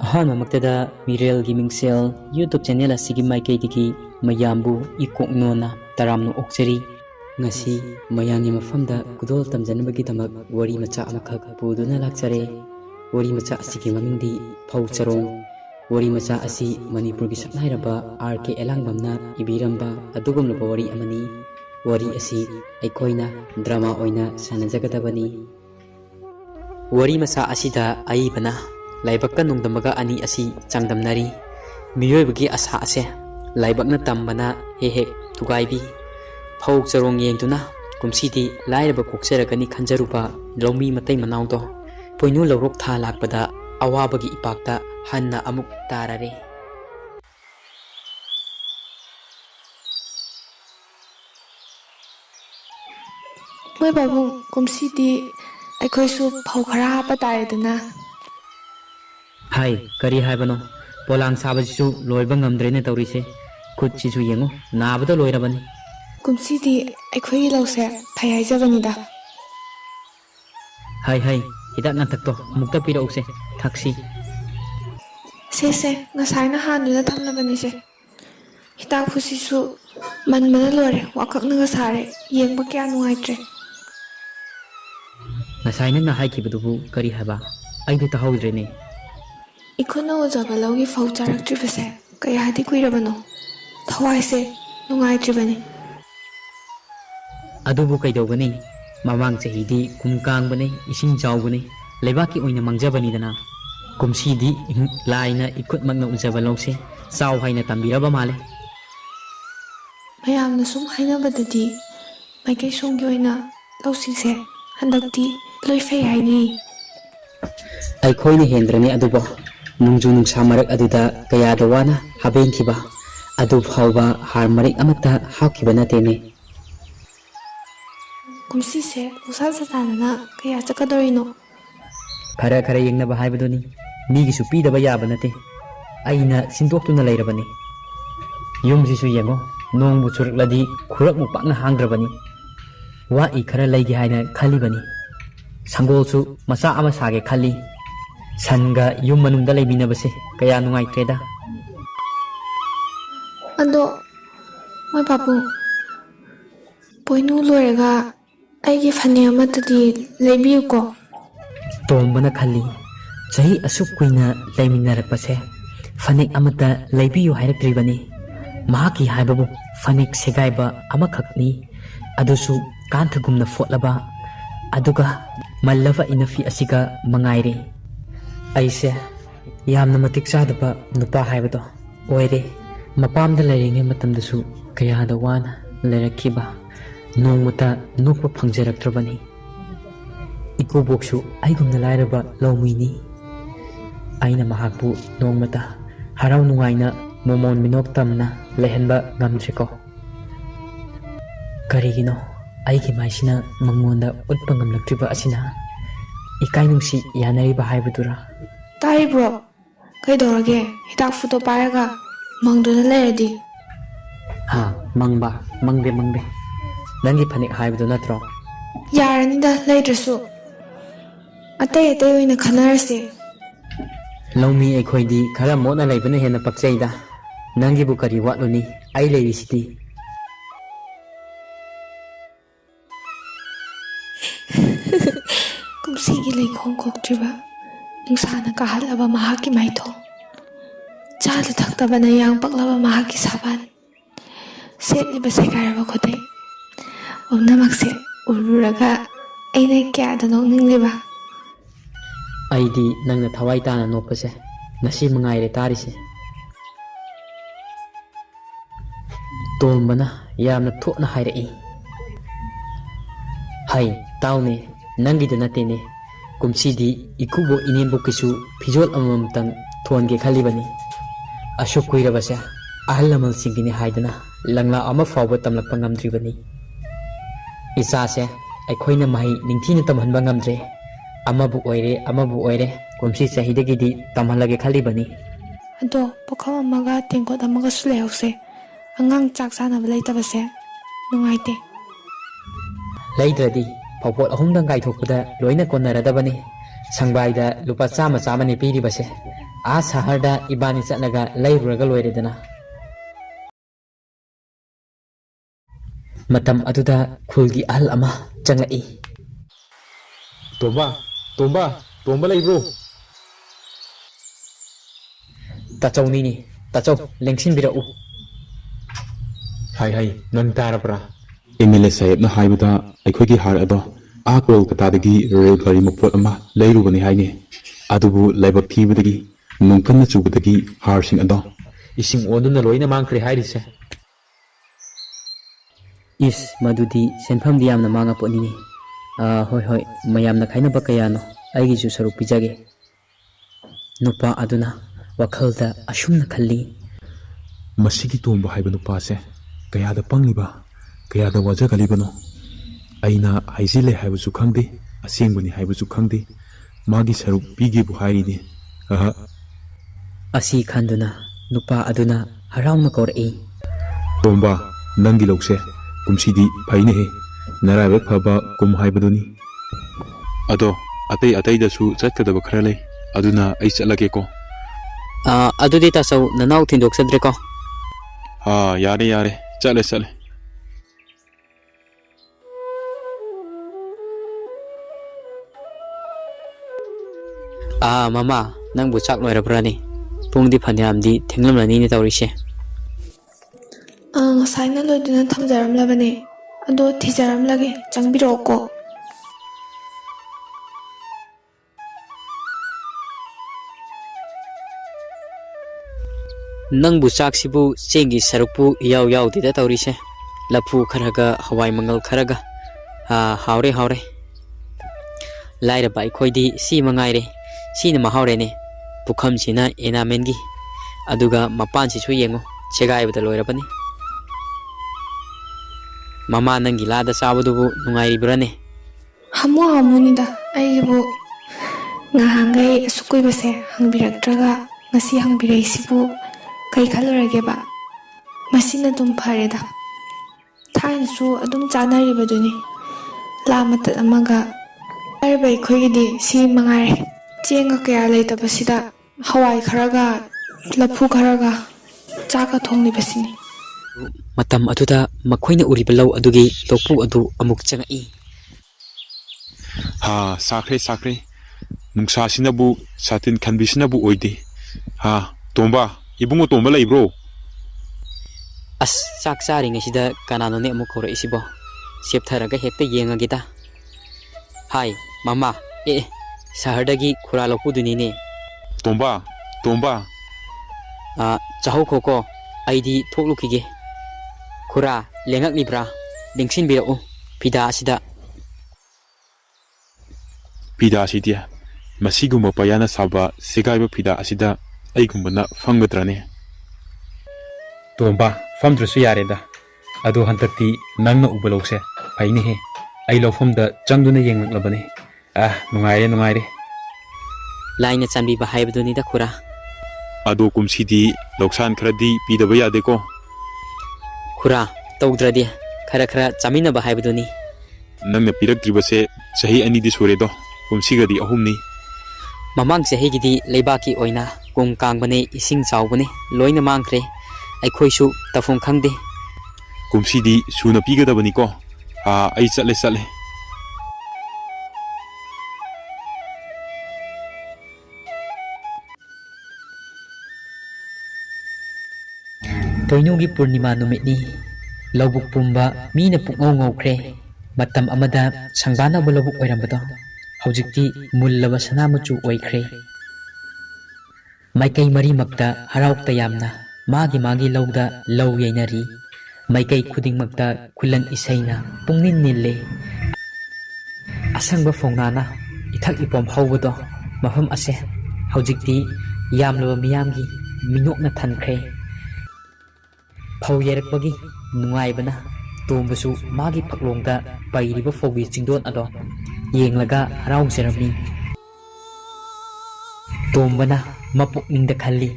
ꯑꯍꯥꯟꯕꯃꯛꯇꯗ ꯃꯤꯔꯦꯜꯒꯤ ꯃꯤꯡꯁꯦꯜ YouTube channel ꯑꯁꯤꯒꯤ ꯃꯥꯏꯀꯩꯗꯒꯤ ꯃꯌꯥꯝꯕꯨ ꯏꯀꯣꯛꯅꯣꯅ ꯇꯔꯥꯝꯅ ꯑꯣꯛꯆꯔꯤ꯫ ꯉꯁꯤ ꯃꯌꯥꯝꯒꯤ ꯃꯐꯝꯗ ꯈꯨꯗꯣꯜ ꯇꯝꯖꯅꯕꯒꯤꯗꯃꯛ ꯋꯥꯔꯤ ꯃꯆꯥ ꯑꯃꯈꯛ ꯄꯨꯗꯨꯅ ꯂꯥꯛꯆꯔꯦ꯫ ꯋꯥꯔꯤ ꯃꯆꯥ ꯑꯁꯤꯒꯤ ꯃꯃꯤꯡꯗꯤ ꯐꯧ ꯆꯔꯣꯡ꯫ ꯋꯥꯔꯤ ꯃꯆꯥ ꯑꯁꯤ ꯃꯅꯤꯄꯨꯔꯒꯤ ꯁꯛꯅꯥꯏꯔꯕ R.K. ꯑꯦꯂꯥꯡꯕꯝꯅ ꯏꯕꯤꯔꯝꯕ ꯑꯗꯨꯒꯨꯝꯂꯕ ꯋꯥꯔꯤ ꯑꯃꯅꯤ꯫ ꯋꯥꯔꯤ ꯑꯁꯤ ꯑꯩꯈꯣꯏꯅ ꯗ꯭ꯔꯃꯥ ꯑꯣꯏꯅ ꯁꯥꯟꯅꯖꯒꯗꯕꯅꯤ꯫ ꯋꯥꯔꯤ ꯃꯆꯥ ꯑꯁꯤꯗ ꯑꯏꯕꯅ ꯂꯥꯏꯕꯛꯀ ꯅꯣꯡꯗꯝꯕꯒ ꯑꯅꯤ ꯑꯁꯤ ꯆꯥꯡꯗꯝꯅꯔꯤ꯫ ꯃꯤꯑꯣꯏꯕꯒꯤ ꯑꯁꯥ ꯑꯁꯦ ꯂꯥꯏꯕꯛꯅ ꯇꯝꯕꯅ ꯍꯦꯛ ꯍꯦꯛ ꯊꯨꯒꯥꯏꯕꯤ꯫ ꯐꯧ ꯆꯔꯣꯡ ꯌꯦꯡꯗꯨꯅ ꯀꯨꯝꯁꯤꯗꯤ ꯂꯥꯏꯔꯕ ꯀꯣꯛꯆꯔꯒꯅꯤ ꯈꯟꯖꯔꯨꯕ ꯂꯧꯃꯤ ꯃꯇꯩ ꯃꯅꯥꯎꯗꯣ ꯄꯣꯏꯅꯨ ꯂꯧꯔꯣꯛ ꯊꯥ ꯂꯥꯛꯄꯗ ꯑꯋꯥꯕꯒꯤ ꯏꯄꯥꯛꯇ ꯍꯟꯅ ꯑꯃꯨꯛ ꯇꯥꯔꯔꯦ꯫ ꯃꯣꯏ ꯄꯥꯕꯨꯡ, ꯀꯨꯝꯁꯤꯗꯤ ꯑꯩꯈꯣꯏꯁꯨ ꯐꯧ ꯈꯔ ꯍꯥꯞꯄ ꯇꯥꯔꯦꯗꯅ꯫ ꯍꯥꯏ, ꯀꯔꯤ ꯍꯥꯏꯕꯅꯣ? ꯄꯣꯂꯥꯡ ꯁꯥꯕꯁꯤꯁꯨ ꯂꯣꯏꯕ ꯉꯝꯗ꯭ꯔꯦꯅꯦ ꯇꯧꯔꯤꯁꯦ꯫ ꯈꯨꯠꯁꯤꯁꯨ ꯌꯦꯡꯉꯨ, ꯅꯥꯕꯗ ꯂꯣꯏꯔꯕꯅꯤ꯫ ꯀꯨꯝꯁꯤꯗꯤ ꯑꯩꯈꯣꯏꯒꯤ ꯂꯧꯁꯦ ꯐꯩ ꯍꯥꯏꯖꯕꯅꯤꯗ꯫ ꯍꯥꯏ ꯍꯥꯏ, ꯍꯤꯗꯥꯛ ꯂꯥꯡꯊꯛꯇꯣ ꯑꯃꯨꯛꯇ ꯄꯤꯔꯛꯎꯁꯦ, ꯊꯛꯁꯤ꯫ ꯁꯦ ꯉꯁꯥꯏꯅ ꯍꯥꯟꯗꯨꯅ ꯊꯝꯂꯕꯅꯤꯁꯦ꯫ ꯍꯤꯗꯥꯛꯄꯨꯁꯤꯁꯨ ꯃꯟꯕꯅ ꯂꯣꯏꯔꯦ, ꯋꯥꯀꯛꯅꯒ ꯁꯥꯔꯦ, ꯌꯦꯡꯕ ꯀꯌꯥ ꯅꯨꯡꯉꯥꯏꯇ꯭ꯔꯦ꯫ ꯉꯁꯥꯏ ꯅꯪꯅ ꯍꯥꯏꯈꯤꯕꯗꯨꯕꯨ ꯀꯔꯤ ꯍꯥꯏꯕ? ꯑꯩꯗꯤ ꯇꯥꯍꯧꯗ꯭ꯔꯦꯅꯦ꯫ ꯏꯈꯨꯠꯅ ꯎꯖꯕ ꯂꯧꯒꯤ ꯐꯧ ꯆꯥꯔꯛꯇ꯭ꯔꯤꯕꯁꯦ ꯀꯌꯥꯗꯤ ꯀꯨꯏꯔꯕꯅꯣ? ꯊꯋꯥꯏꯁꯦ ꯅꯨꯡꯉꯥꯏꯇ꯭ꯔꯤꯕꯅꯤ꯫ ꯑꯗꯨꯕꯨ ꯀꯩꯗꯧꯒꯅꯤ? ꯃꯃꯥꯡ ꯆꯍꯤꯗꯤ ꯀꯨꯝ ꯀꯥꯡꯕꯅꯤ, ꯏꯁꯤꯡ ꯆꯥꯎꯕꯅꯤ, ꯂꯩꯕꯥꯛꯀꯤ ꯑꯣꯏꯅ ꯃꯥꯡꯖꯕꯅꯤꯗꯅ꯫ ꯀꯨꯝꯁꯤꯗꯤ ꯂꯥꯏꯅ ꯏꯈꯨꯠꯃꯛꯅ ꯎꯖꯕ ꯂꯧꯁꯦ ꯆꯥꯎ ꯍꯥꯏꯅ ꯇꯝꯕꯤꯔꯕ ꯃꯥꯜꯂꯦ꯫ ꯃꯌꯥꯝꯅ ꯁꯨꯝ ꯍꯥꯏꯅꯕꯗꯗꯤ ꯃꯥꯏꯀꯩ ꯁꯣꯝꯒꯤ ꯑꯣꯏꯅ ꯂꯧꯁꯤꯡꯁꯦ ꯍꯟꯗꯛꯇꯤ ꯂꯣꯏ ꯐꯩ ꯍꯥꯏꯅꯩ꯫ ꯑꯩꯈꯣꯏꯅ ꯍꯦꯟꯗ꯭ꯔꯅꯤ ꯑꯗꯨꯕꯨ ꯅꯣꯡꯖꯨ ꯅꯨꯡꯁꯥ ꯃꯔꯛ ꯑꯗꯨꯗ ꯀꯌꯥꯗ ꯋꯥꯅ ꯍꯥꯕꯦꯟꯈꯤꯕ, ꯑꯗꯨ ꯐꯥꯎꯕ ꯍꯥꯔ ꯃꯔꯤꯛ ꯑꯃꯠꯇ ꯍꯥꯞꯈꯤꯕ ꯅꯠꯇꯦꯅꯦ꯫ ꯀꯨꯝꯁꯤꯁꯦ ꯂꯧꯁꯥ ꯁꯥꯇꯥꯗꯅ ꯀꯌꯥ ꯆꯠꯀꯗꯧꯔꯤꯅꯣ? ꯈꯔ ꯈꯔ ꯌꯦꯡꯅꯕ ꯍꯥꯏꯕꯗꯨꯅꯤ꯫ ꯃꯤꯒꯤꯁꯨ ꯄꯤꯗꯕ ꯌꯥꯕ ꯅꯠꯇꯦ꯫ ꯑꯩꯅ ꯁꯤꯟꯗꯣꯛꯇꯨꯅ ꯂꯩꯔꯕꯅꯤ꯫ ꯌꯨꯝꯁꯤꯁꯨ ꯌꯦꯡꯉꯣ, ꯅꯣꯡꯕꯨ ꯆꯨꯔꯛꯂꯗꯤ ꯈꯨꯔꯛꯃꯨꯛ ꯄꯥꯛꯅ ꯍꯥꯡꯗ꯭ꯔꯕꯅꯤ꯫ ꯋꯥꯏ ꯈꯔ ꯂꯩꯒꯦ ꯍꯥꯏꯅ ꯈꯜꯂꯤꯕꯅꯤ꯫ ꯁꯪꯒꯣꯜꯁꯨ ꯃꯆꯥ ꯑꯃ ꯁꯥꯒꯦ ꯈꯜꯂꯤ꯫ ꯁꯟꯒ ꯌꯨꯝ ꯃꯅꯨꯡꯗ ꯂꯩꯃꯤꯟꯅꯕꯁꯦ ꯀꯌꯥ ꯅꯨꯡꯉꯥꯏꯇ꯭ꯔꯦꯗ꯫ ꯑꯗꯣ ꯃꯣꯏ ꯄꯥꯕꯨꯡ, ꯄꯣꯏꯅꯨ ꯂꯣꯏꯔꯒ ꯑꯩꯒꯤ ꯐꯅꯦꯛ ꯑꯃꯠꯇꯗꯤ ꯂꯩꯕꯤꯌꯨꯀꯣ꯫ ꯇꯣꯝꯕꯅ ꯈꯜꯂꯤ, ꯆꯍꯤ ꯑꯁꯨꯛ ꯀꯨꯏꯅ ꯂꯩꯃꯤꯟꯅꯔꯛꯄꯁꯦ ꯐꯅꯦꯛ ꯑꯃꯠꯇ ꯂꯩꯕꯤꯌꯨ ꯍꯥꯏꯔꯛꯇ꯭ꯔꯤꯕꯅꯤ꯫ ꯃꯍꯥꯛꯀꯤ ꯍꯥꯏꯕꯕꯨ ꯐꯅꯦꯛ ꯁꯦꯒꯥꯏꯕ ꯑꯃꯈꯛꯅꯤ, ꯑꯗꯨꯁꯨ ꯀꯥꯟꯊꯒꯨꯝꯅ ꯐꯣꯠꯂꯕ, ꯑꯗꯨꯒ ꯃꯜꯂꯕ ꯏꯅꯐꯤ ꯑꯁꯤꯒ ꯃꯉꯥꯏꯔꯦ꯫ ꯑꯩꯁꯦ ꯌꯥꯝꯅ ꯃꯇꯤꯛ ꯆꯥꯗꯕ ꯅꯨꯄꯥ ꯍꯥꯏꯕꯗꯣ ꯑꯣꯏꯔꯦ꯫ ꯃꯄꯥꯝꯗ ꯂꯩꯔꯤꯉꯩ ꯃꯇꯝꯗꯁꯨ ꯀꯌꯥꯗ ꯋꯥꯅ ꯂꯩꯔꯛꯈꯤꯕ, ꯅꯣꯡꯃꯇ ꯅꯣꯛꯄ ꯐꯪꯖꯔꯛꯇ꯭ꯔꯕꯅꯤ꯫ ꯏꯀꯨꯕꯣꯛꯁꯨ ꯑꯩꯒꯨꯝꯅ ꯂꯥꯏꯔꯕ ꯂꯧꯃꯤꯅꯤ꯫ ꯑꯩꯅ ꯃꯍꯥꯛꯄꯨ ꯅꯣꯡꯃꯇ ꯍꯔꯥꯎ ꯅꯨꯡꯉꯥꯏꯅ ꯃꯣꯃꯣꯟ ꯃꯤꯅꯣꯛ ꯇꯝꯅ ꯂꯩꯍꯟꯕ ꯉꯝꯗ꯭ꯔꯦꯀꯣ꯫ ꯀꯔꯤꯒꯤꯅꯣ ꯑꯩꯒꯤ ꯃꯥꯏꯁꯤꯅ ꯃꯉꯣꯟꯗ ꯎꯠꯄ ꯉꯝꯂꯛꯇ꯭ꯔꯤꯕ ꯑꯁꯤꯅ? ꯏꯀꯥꯏ ꯅꯨꯡꯁꯤ ꯌꯥꯅꯔꯤꯕ ꯍꯥꯏꯕꯗꯨꯔꯥ? ꯇꯥꯔꯤꯕ꯭ꯔꯣ? ꯀꯩꯗꯧꯔꯒꯦ? ꯍꯤꯗꯥꯛ ꯐꯨꯠꯇꯣ ꯄꯥꯏꯔꯒ ꯃꯪꯗꯨꯅ ꯂꯩꯔꯗꯤ? ꯃꯪꯕ? ꯃꯪꯗꯦ ꯃꯪꯗꯦ꯫ ꯅꯪꯒꯤ ꯐꯅꯦꯛ ꯍꯥꯏꯕꯗꯨ ꯅꯠꯇ꯭ꯔꯣ? ꯌꯥꯔꯅꯤꯗ ꯂꯩꯗ꯭ꯔꯁꯨ, ꯑꯇꯩ ꯑꯣꯏꯅ ꯈꯟꯅꯔꯁꯦ꯫ ꯂꯧꯃꯤ ꯑꯩꯈꯣꯏꯗꯤ ꯈꯔ ꯃꯣꯠꯅ ꯂꯩꯕꯅ ꯍꯦꯟꯅ ꯄꯛꯆꯩꯗ꯫ ꯅꯪꯒꯤꯕꯨ ꯀꯔꯤ ꯋꯥꯠꯂꯨꯅꯤ? ꯑꯩ ꯂꯩꯔꯤꯁꯤꯗꯤ꯫ ꯀꯨꯝꯁꯤꯒꯤ ꯂꯩꯈꯣꯝ ꯀꯣꯛꯇ꯭ꯔꯤꯕ ꯅꯨꯡꯁꯥꯅ ꯀꯥꯍꯜꯂꯕ ꯃꯍꯥꯛꯀꯤ ꯃꯥꯏꯊꯣꯡ, ꯆꯥꯗ ꯊꯛꯇꯕꯅ ꯌꯥꯡ ꯄꯛꯂꯕ ꯃꯍꯥꯛꯀꯤ ꯁꯥꯕꯟ, ꯁꯦꯠꯂꯤꯕ ꯁꯦꯒꯥꯏꯔꯕ ꯈꯨꯗꯩ, ꯄꯨꯝꯅꯃꯛꯁꯦ ꯎꯔꯨꯔꯒ ꯑꯩꯅ ꯀꯌꯥꯗ ꯅꯣꯛꯅꯤꯡꯂꯤꯕ꯫ ꯑꯩꯗꯤ ꯅꯪꯅ ꯊꯋꯥꯏ ꯇꯥꯅ ꯅꯣꯛꯄꯁꯦ ꯉꯁꯤ ꯃꯉꯥꯏꯔꯦ ꯇꯥꯔꯤꯁꯦ꯫ ꯇꯣꯝꯕꯅ ꯌꯥꯝꯅ ꯊꯣꯠꯅ ꯍꯥꯏꯔꯛꯏ꯫ ꯍꯩ ꯇꯥꯎꯅꯦ, ꯅꯪꯒꯤꯗ ꯅꯠꯇꯦꯅꯦ, ꯀꯨꯝꯁꯤꯗꯤ ꯏꯀꯨꯕꯣꯛ ꯏꯅꯦꯝꯕꯣꯛꯀꯤꯁꯨ ꯐꯤꯖꯣꯜ ꯑꯃꯃꯝꯇꯪ ꯊꯣꯟꯒꯦ ꯈꯜꯂꯤꯕꯅꯤ꯫ ꯑꯁꯨꯛ ꯀꯨꯏꯔꯕꯁꯦ ꯑꯍꯜ ꯂꯃꯟꯁꯤꯡꯒꯤꯅꯤ ꯍꯥꯏꯗꯅ ꯂꯪꯂꯥ ꯑꯃ ꯐꯥꯎꯕ ꯇꯝꯂꯛꯄ ꯉꯝꯗ꯭ꯔꯤꯕꯅꯤ꯫ ꯏꯆꯥꯁꯦ ꯑꯩꯈꯣꯏꯅ ꯃꯍꯩ ꯅꯤꯡꯊꯤꯅ ꯇꯝꯍꯟꯕ ꯉꯝꯗ꯭ꯔꯦ꯫ ꯑꯃꯕꯨ ꯑꯣꯏꯔꯦ, ꯀꯨꯝꯁꯤ ꯆꯍꯤꯗꯒꯤꯗꯤ ꯇꯝꯍꯜꯂꯒꯦ ꯈꯜꯂꯤꯕꯅꯤ꯫ ꯑꯗꯣ ꯄꯨꯈꯝ ꯑꯃꯒ ꯇꯦꯡꯀꯣꯠ ꯑꯃꯒꯁꯨ ꯂꯩꯍꯧꯁꯦ꯫ ꯑꯉꯥꯡ ꯆꯥꯛ ꯆꯥꯅꯕ ꯂꯩꯇꯕꯁꯦ ꯅꯨꯡꯉꯥꯏꯇꯦ꯫ ꯂꯩꯗ꯭ꯔꯗꯤ ꯐꯧꯄꯣꯠ 3 ꯀꯥꯏꯊꯣꯛꯄꯗ ꯂꯣꯏꯅ ꯀꯣꯟꯅꯔꯗꯕꯅꯤ꯫ ꯁꯪꯕꯥꯏꯗ ꯂꯨꯄꯥ ꯆꯥꯝꯃ ꯆꯥꯝꯃꯅꯤ ꯄꯤꯔꯤꯕꯁꯦ꯫ Saharda ibani chatlaga lairuraga loiredana. Matam aduda khulgi ahal ama changai. Tomba laibro. Tachau nini, tachau lengsin birau. Hai nang tarapra. MLA sahib na haibada aikhoigi har ado Kolkata dagi rail gari mapot ama lairubani haine. Adubu laibak thibadagi nungkan chubadagi har sing ado ising oduna loina mangkhre hairise. Is madudi senpham diamna manga ponini. Hoi mayamna khainaba kayano aigi ju saruk pijage. Nupa aduna wakhalda ashumna khalli. Masigi tomba haiba nupa se kayada pangliba kayada wajagalibano aina haizile haibusu khangde asengbani haibusu khangde magi saruk pige bu hairidi. Asi khanduna nupa aduna harauna korei. Tomba nangi lokse kumsidi phaine he narabek phaba kum haibaduni ado atei da su chatkadaba khara lei aduna ai chalage ko. Adudi tasau nanau thindok sadre ko. Yare chale. Mama nang bu chak loirabrani. Pungdi phandiamdi thenglamlani ni tawrise. Ngasaina loiduna thamjaramlabane ado thijaramlage changbiroko. Nang bu chak sibu chengi sarukpu yaw dida tawrise. Lapu kharaga hawai mangal kharaga. Haure. Laira bai khoidi si mangaire. Sina mahaurene. Pukham sina enamengi. Aduga mapan si su yengo. Chegai bata loirapani. Mama nangi lada sabadubu nungairi brane. Hamunida aibu ngahangai sukui base hangbiraktraga ngasi hangbirai sibu kai khalurage ba masina dum phareda thain su adum chanari baduni lamata amaga arbai khoigidi si mangare chenga kaya leita basida hawai kharaga lapu kharaga chaka thongni basini. Matam aduda makhoina uriba law adugi lokpu adu amuk changai. Sakre nungsa sinabu satin khanbisinabu oide. Tomba ibungo tomba laibro. Chak chari ngasida kanano ne amuk khora isibo septharaga hekta yengagida. Hai mama sahardagi khura lokpu dunine. Tomba chahau khoko aidi thoklukige. Khura lengak libra lengsin birau pida asida. Pida asidia masigumba payana saba sigaiba pida asida aigumbana fangadrane. Tomba famdrasu yareda ado hantakti nangna ubalokse phaine he ai lofamda changduna yenglabane. Nungaire Laina chanbi ba haibaduni da khura. Ado kumsidi loksan khradi pidaba yade ko. Khura tawdradi khara chamina ba haibaduni. Nangna piraktribase sahi ani di suredo kumsigadi ahumni. Mamang sahi gidi leibaki oina kum kangbane ising chawbane loina mangkhre aikhoisu tafung khangde. Kumsidi suna pigadabani ko. Ai chale. Poinugi Purnima numitni lobuk pumba mina pukngau ngaukhre matam amada sangbana bolobuk oirambado hojikti mullaba sanamuchu oikhre maikai mari makta haraukta yamna magi lawda law yainari maikai khuding makta khulan isaina pungnin nille asangba fongnana ithak ipom hawbado mafam ase hojikti yamlaba miyamgi minokna thankhre. Phau yerakpagi nungaibana tombasu magi phaklongda pairiba fogi chingdon ado yenglaga haraujrami. Tombana mapukningda khalli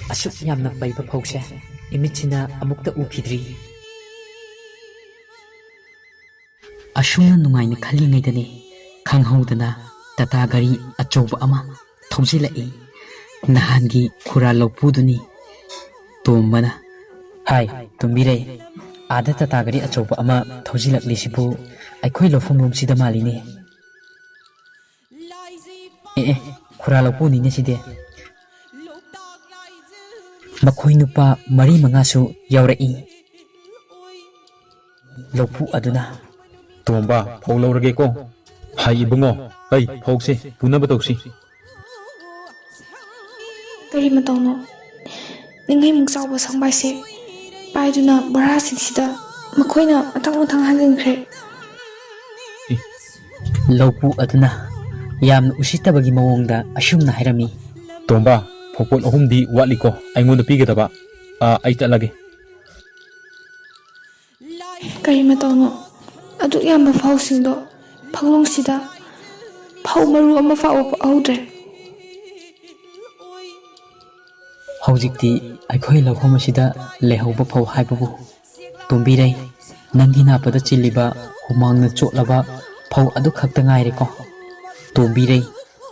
asuk yamna paiba phause imichina amukta ukhidri. Ashungna nungaina khalli ngaidani khanghaudana tata gari achauba ama thongsilai ꯅꯍꯥꯟꯒꯤ ꯈꯨꯔꯥꯜ ꯂꯧꯄꯨꯗꯨꯅꯤ꯫ ꯇꯣꯝꯕꯅ ꯍꯥꯏ ꯇꯣꯝꯕꯤꯔꯩ, ꯑꯥꯗ ꯇꯥꯇꯥ ꯒꯥꯔꯤ ꯑꯆꯧꯕ ꯑꯃ ꯊꯧꯖꯤꯜꯂꯛꯂꯤꯁꯤꯕꯨ ꯑꯩꯈꯣꯏ ꯂꯧꯐꯝꯂꯣꯝꯁꯤꯗ ꯃꯥꯜꯂꯤꯅꯦ꯫ ꯑꯦ ꯈꯨꯔꯥꯜ ꯂꯧꯄꯨꯅꯤꯅꯦ ꯁꯤꯗꯤ꯫ ꯃꯈꯣꯏ ꯅꯨꯄꯥ 4-5ꯁꯨ ꯌꯥꯎꯔꯛꯏ꯫ ꯂꯧꯄꯨ ꯑꯗꯨꯅ ꯇꯣꯝꯕ ꯐꯧ ꯂꯧꯔꯒꯦꯀꯣ꯫ ꯍꯥꯏ ꯏꯕꯨꯡꯉꯣ, ꯑꯩ ꯐꯧꯁꯦ ꯄꯨꯅꯕ ꯇꯧꯁꯤ꯫ ꯀꯔꯤ ꯃꯇꯧꯅꯣ? ꯅꯤꯡꯉꯩꯃꯨꯛ ꯆꯥꯎꯕ ꯁꯪꯕꯥꯏꯁꯦ ꯄꯥꯏꯗꯨꯅ ꯕꯣꯔꯥꯁꯤꯡꯁꯤꯗ ꯃꯈꯣꯏꯅ ꯃꯊꯪ ꯍꯟꯖꯤꯟꯈ꯭ꯔꯦ꯫ ꯂꯧꯄꯨ ꯑꯗꯨꯅ ꯌꯥꯝꯅ ꯎꯁꯤꯠꯇꯕꯒꯤ ꯃꯑꯣꯡꯗ ꯑꯁꯨꯝꯅ ꯍꯥꯏꯔꯝꯃꯤ꯫ ꯇꯣꯝꯕ, ꯐꯧꯄꯣꯠ 3ꯗꯤ ꯋꯥꯠꯂꯤꯀꯣ, ꯑꯩꯉꯣꯟꯗ ꯄꯤꯒꯗꯕ꯫ ꯑꯩ ꯆꯠꯂꯒꯦ꯫ ꯀꯔꯤ ꯃꯇꯧꯅꯣ? ꯑꯗꯨꯛ ꯌꯥꯝꯕ ꯐꯧꯁꯤꯡꯗꯣ ꯐꯛꯂꯣꯡꯁꯤꯗ ꯐꯧ ꯃꯔꯨ ꯑꯃ ꯐꯥꯎꯕ ꯄꯛꯍꯧꯗ꯭ꯔꯦ꯫ ꯍꯧꯖꯤꯛꯇꯤ ꯑꯩꯈꯣꯏ ꯂꯧꯐꯝ ꯑꯁꯤꯗ ꯂꯩꯍꯧꯕ ꯐꯧ ꯍꯥꯏꯕꯕꯨ ꯇꯣꯝꯕꯤꯔꯩ, ꯅꯪꯒꯤ ꯅꯥꯄꯗ ꯆꯤꯜꯂꯤꯕ ꯍꯨꯃꯥꯡꯅ ꯆꯣꯠꯂꯕ ꯐꯧ ꯑꯗꯨ ꯈꯛꯇ ꯉꯥꯏꯔꯦꯀꯣ꯫ ꯇꯣꯝꯕꯤꯔꯩ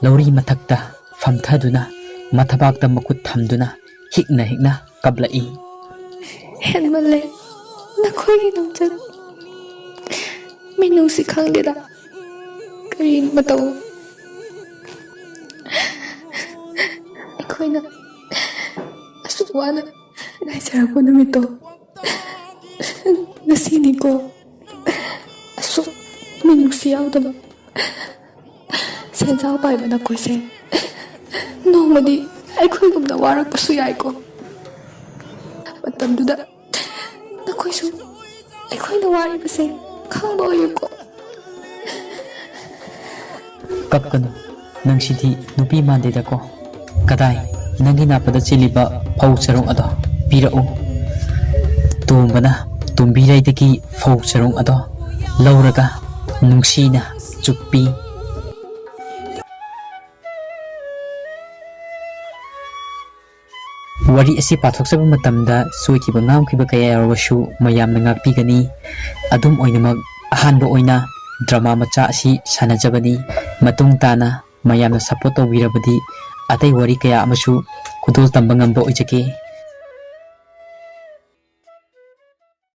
ꯂꯧꯔꯤ ꯃꯊꯛꯇ ꯐꯝꯊꯗꯨꯅ ꯃꯊꯕꯥꯛꯇ ꯃꯈꯨꯠ ꯊꯝꯗꯨꯅ ꯍꯤꯛꯅ ꯀꯞꯂꯛꯏ꯫ ꯍꯦꯟꯃꯜꯂꯦ ꯅꯈꯣꯏꯒꯤ ꯂꯝꯆꯠ, ꯃꯤꯅꯨꯡꯁꯤ ꯈꯪꯗꯦꯗ꯫ ꯀꯔꯤ ꯃꯇꯧ? ꯑꯩꯈꯣꯏꯅ ꯑꯁꯨꯛ ꯋꯥꯅ ꯉꯥꯏꯖꯔꯛꯄ ꯅꯨꯃꯤꯠꯇꯣ ꯉꯁꯤꯅꯤꯀꯣ꯫ ꯑꯁꯨꯛ ꯃꯤꯅꯨꯡꯁꯤ ꯌꯥꯎꯗꯕ ꯁꯦꯟꯖꯥꯎ ꯄꯥꯏꯕ ꯅꯈꯣꯏꯁꯦ ꯅꯣꯡꯃꯗꯤ ꯑꯩꯈꯣꯏꯒꯨꯝꯅ ꯋꯥꯔꯛꯄꯁꯨ ꯌꯥꯏꯀꯣ꯫ ꯃꯇꯝꯗꯨꯗ ꯅꯈꯣꯏꯁꯨ ꯑꯩꯈꯣꯏꯅ ꯋꯥꯔꯤꯕꯁꯦ ꯈꯪꯕ ꯑꯣꯏꯌꯨꯀꯣ꯫ ꯀꯞꯀꯅꯨ, ꯅꯪꯁꯤꯗꯤ ꯅꯨꯄꯤ ꯃꯥꯟꯗꯦꯗꯀꯣ꯫ ꯀꯗꯥꯏ ꯅꯪꯒꯤ ꯅꯥꯄꯗ ꯆꯤꯜꯂꯤꯕ ꯐꯧ ꯆꯔꯣꯡ ꯑꯗꯣ ꯄꯤꯔꯛꯎ꯫ ꯇꯣꯝꯕꯅ ꯇꯣꯝꯕꯤꯔꯩꯗꯒꯤ ꯐꯧ ꯆꯔꯣꯡ ꯑꯗꯣ ꯂꯧꯔꯒ ꯅꯨꯡꯁꯤꯅ ꯆꯨꯞꯄꯤ꯫ ꯋꯥꯔꯤ ꯑꯁꯤ ꯄꯥꯊꯣꯛꯆꯕ ꯃꯇꯝꯗ ꯁꯣꯏꯈꯤꯕ ꯉꯥꯝꯈꯤꯕ ꯀꯌꯥ ꯌꯥꯎꯔꯕꯁꯨ ꯃꯌꯥꯝꯅ ꯉꯥꯛꯄꯤꯒꯅꯤ꯫ ꯑꯗꯨꯝ ꯑꯣꯏꯅꯃꯛ ꯑꯍꯥꯟꯕ ꯑꯣꯏꯅ ꯗ꯭ꯔꯃꯥ ꯃꯆꯥ ꯑꯁꯤ ꯁꯥꯟꯅꯖꯕꯅꯤ꯫ ꯃꯇꯨꯡ ꯇꯥꯅ ꯃꯌꯥꯝꯅ ꯁꯄꯣꯔꯠ ꯇꯧꯕꯤꯔꯕꯗꯤ ꯑꯇꯩ ꯋꯥꯔꯤ ꯀꯌꯥ ꯑꯃꯁꯨ ꯈꯨꯗꯣꯜ ꯇꯝꯕ ꯉꯝꯕ ꯑꯣꯏꯖꯒꯦ꯫